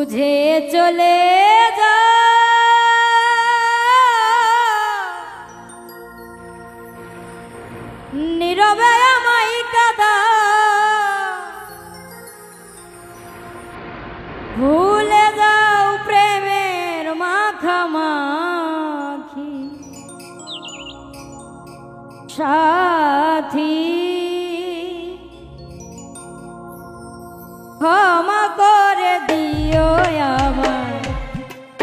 বুঝে চলে যা নীরবে আমায় কাঁদা ভুলে যাও প্রেমের মাখামাখি সাথী ক্ষমা করে দিও আমায়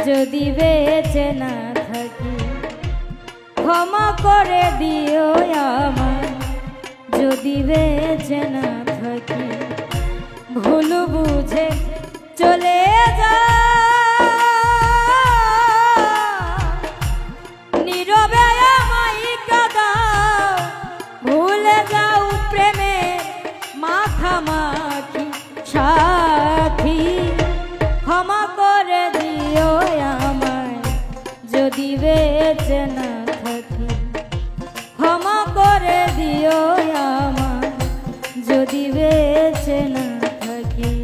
যদি বেঁচে না থাকি ক্ষমা করে দিও আমায় যদি বেঁচে না থাকি ভুল বুঝে চলে যা নীরবে আমায় কাঁদাও ভুলে যাও প্রেমের মাখামাখি সাথী ক্ষমা করে দিও আমায় যদি বেঁচে না থাকি ক্ষমা করে দিও আমায় যদি বেঁচে না থাকি।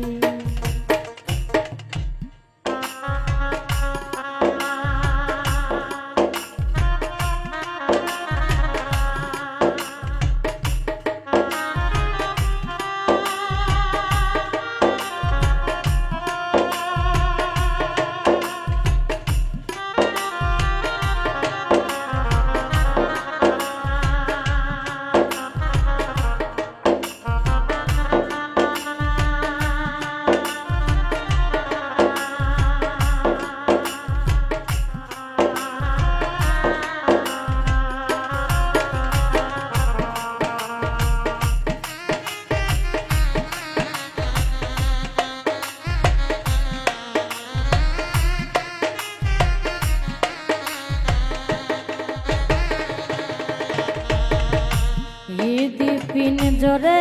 পিঞ্জরে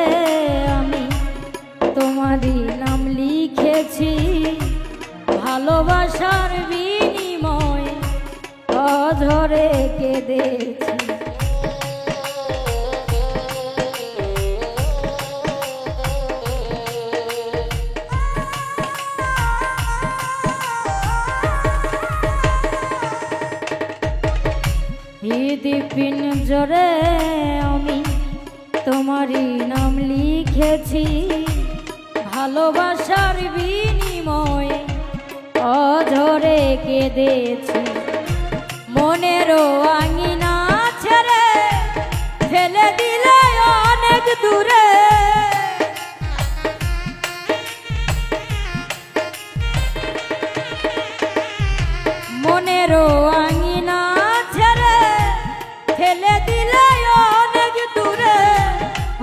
আমি তোমারই নাম লিখেছি ভালোবাসার বিনিময়ে অঝরে কেঁদেছি পিঞ্জরে আমি তোমারই নাম লিখেছি ভালোবাসার বিনিময়ে অঝরে কেঁদেছি মনেরও আঙিনা ছেড়ে ফেলে দিলে অনেক দূরে মনেরও আঙিনা ছেড়ে ফেলে দিলে অনেক দূরে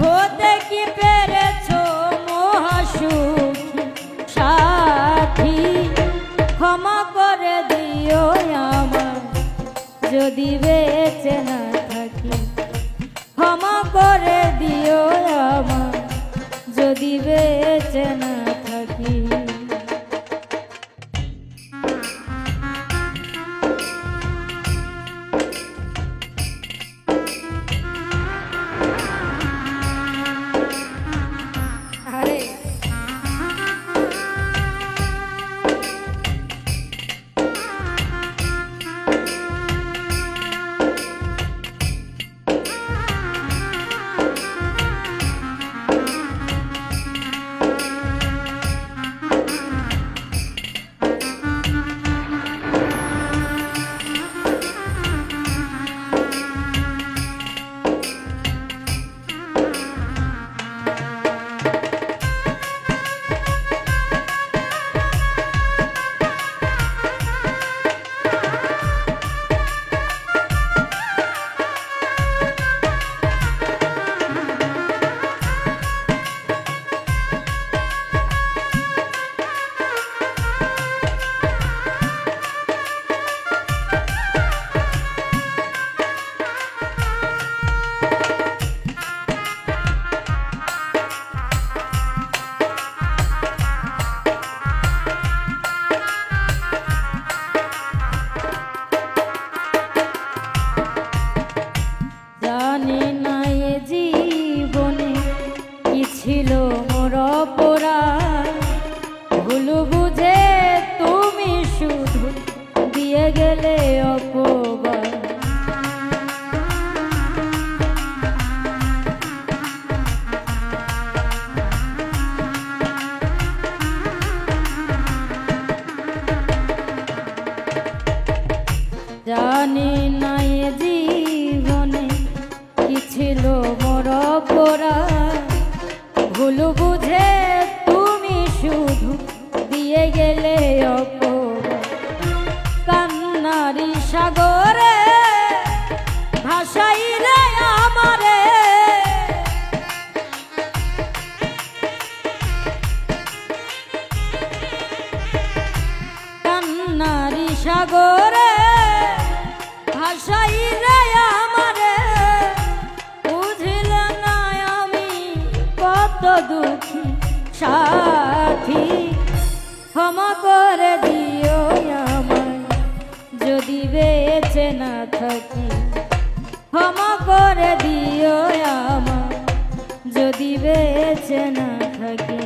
হতে কি পেরেছো মহাসুখী সাথী ক্ষমা করে দিও আমায় যদি বেঁচে না থাকি ক্ষমা করে দিও আমায় যদি বেঁচে না থাকি। হাসাইলে আমারে কান্নারি সাগরে হাসাইলে আমারে বুঝিলে না আমি কত দুঃখী সাথী ক্ষমা করে দিও আমায় যদি বেঁচে না থাকি ক্ষমা করে দিও আমায় যদি বেঁচে না থাকি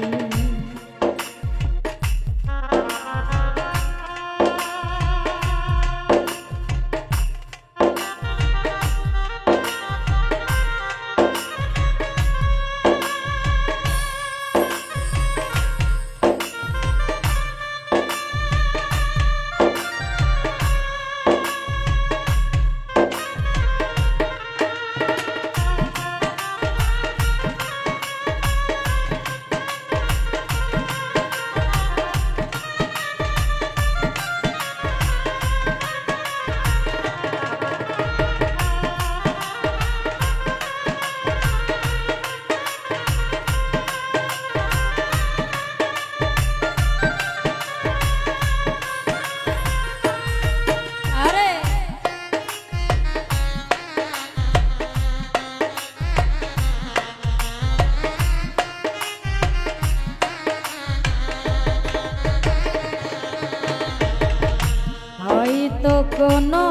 হয়তো কোনো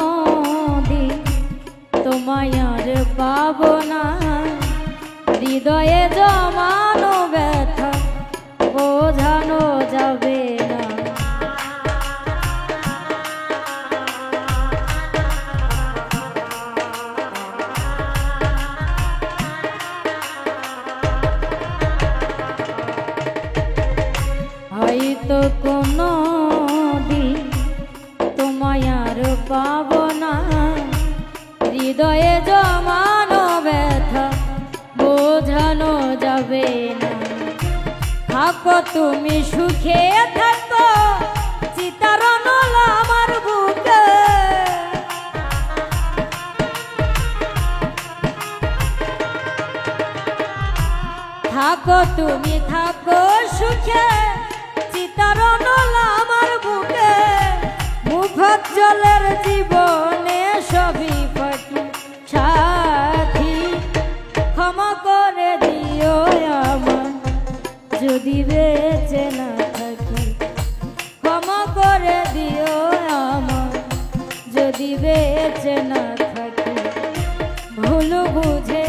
দিন তোমায় আর পাবো না হৃদয়ে জমানো ব্যথা বোঝানো যাবে না হয়তো কোনো দিন তোমায় আর পাবো না হৃদয়ে জমানো ব্যথা বোঝানো যাবে না থাকো তুমি সুখে থাকো চিতারণ আমার বুকে থাকো তুমি থাকো সুখে চিতারণ আমার বুকে মুখোজ্জ্বলের জীবনে সবই পাখি সাথী ক্ষমা করে দিও আমায় যদি বেঁচে না থাকি ক্ষমা করে দিও আমায় যদি বেঁচে না থাকি ভুল বুঝে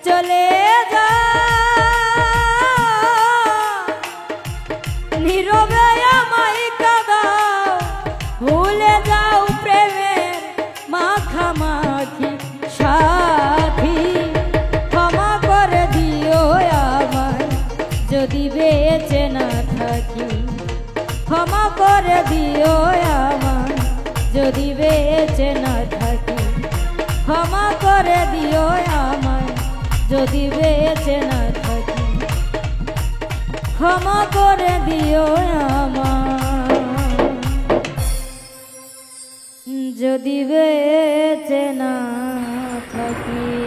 চলে যা নীরবে আমায় কাঁদাও ভুলে যাও প্রেমের মাখামাখি সাথী ক্ষমা করে দিও আমায় যদি বেঁচে না থাকি ক্ষমা করে দিও আমায় যদি বেঁচে না থাকি ক্ষমা করে দিও আমায় যদি বেঁচে না থাকি ক্ষমা করে দিও আমায় যদি বেঁচে না থাকি।